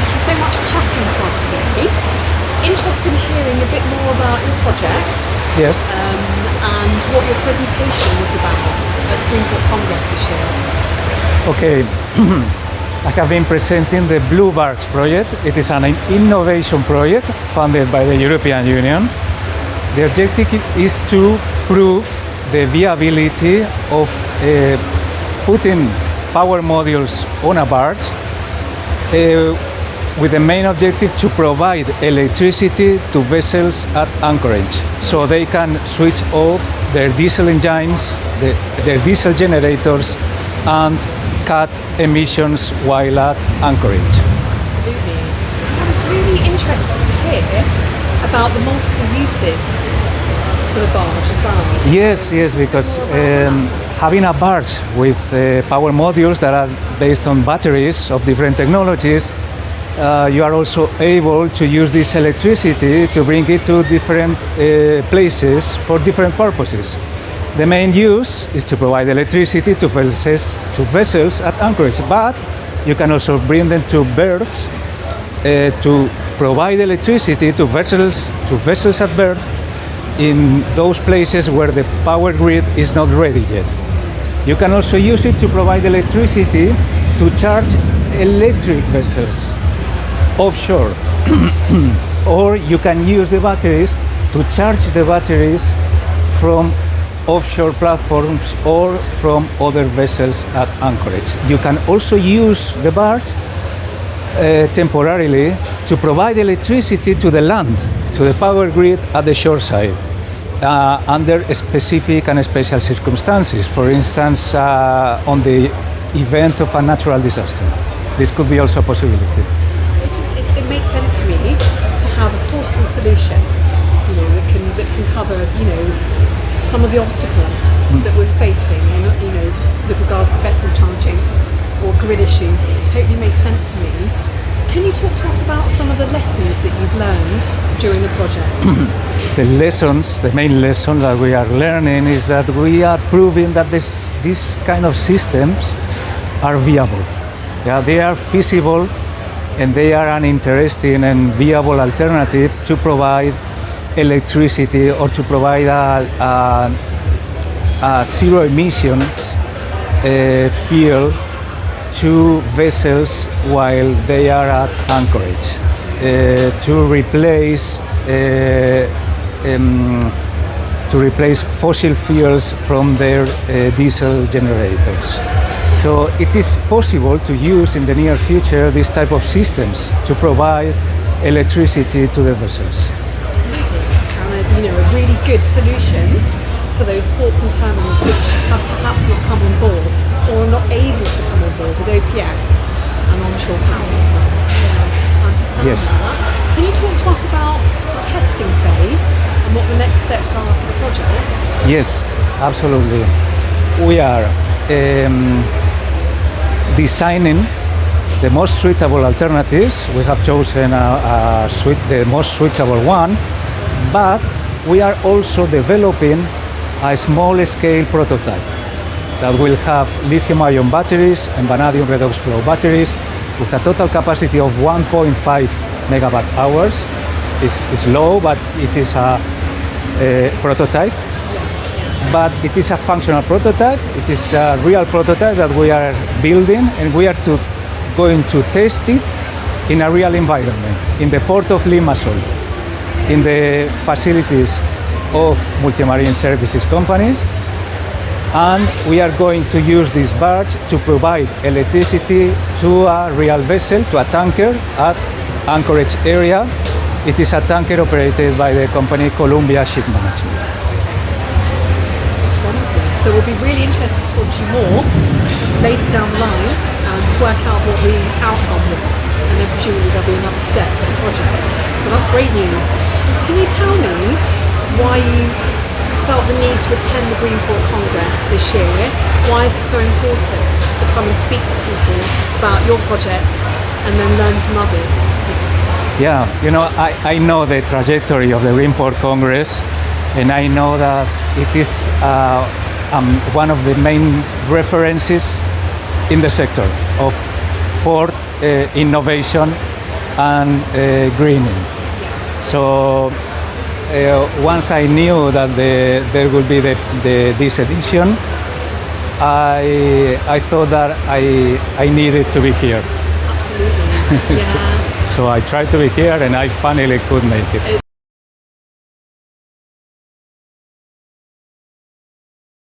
thank you so much for chatting to us today. Interested in hearing a bit more about your project. Yes. And what your presentation was about at GreenPort Congress this year. Okay. I have been presenting the Blue Barge project. It is an innovation project funded by the European Union. The objective is to prove the viability of putting power modules on a barge with the main objective to provide electricity to vessels at anchorage, so they can switch off their diesel engines, their diesel generators, and cut emissions while at anchorage. Absolutely. I was really interested to hear about the multiple uses for the barge as well. Yes, because having a barge with power modules that are based on batteries of different technologies, you are also able to use this electricity to bring it to different places for different purposes. The main use is to provide electricity to vessels at anchorage, but you can also bring them to berths to provide electricity to vessels at berth in those places where the power grid is not ready yet. You can also use it to provide electricity to charge electric vessels offshore, or you can use the batteries to charge the batteries from offshore platforms or from other vessels at anchorage. You can also use the barge temporarily to provide electricity to the land, to the power grid at the shore side, under specific and special circumstances. For instance, on the event of a natural disaster. This could be also a possibility. It makes sense to me to have a portable solution, that can cover, some of the obstacles that we're facing, with regards to vessel charging or grid issues. It totally makes sense to me. Can you talk to us about some of the lessons that you've learned during the project? The main lesson that we are learning is that we are proving that these kind of systems are viable. Yeah, they are feasible, and they are an interesting and viable alternative to provide electricity or to provide a zero emissions fuel to vessels while they are at anchorage, to replace fossil fuels from their diesel generators. So it is possible to use in the near future this type of systems to provide electricity to the vessels. Absolutely, and a really good solution for those ports and terminals which have perhaps not come on board or are not able to come on board with OPS and onshore power supply. I understand that. Can you talk to us about the testing phase and what the next steps are for the project? Yes, absolutely. We are designing the most suitable alternatives. We have chosen the most suitable one, but we are also developing a small-scale prototype that will have lithium-ion batteries and vanadium redox flow batteries with a total capacity of 1.5 megawatt hours. It's low, but it is a prototype. But it is a functional prototype. It is a real prototype that we are building, and we are going to test it in a real environment, in the port of Limassol, in the facilities of multimarine services companies. And we are going to use this barge to provide electricity to a real vessel, to a tanker at anchorage area. It is a tanker operated by the company Columbia Ship Management. So we'll be really interested to talk to you more later down the line and work out what the outcome was, and then presumably there'll be another step for the project. So that's great news. Can you tell me why you felt the need to attend the GreenPort Congress this year? Why is it so important to come and speak to people about your project and then learn from others? Yeah, I know the trajectory of the GreenPort Congress, and I know that it is one of the main references in the sector of port innovation and greening. So once I knew that there would be this edition, I thought that I needed to be here. Absolutely. Yeah. So I tried to be here, and I finally could make it.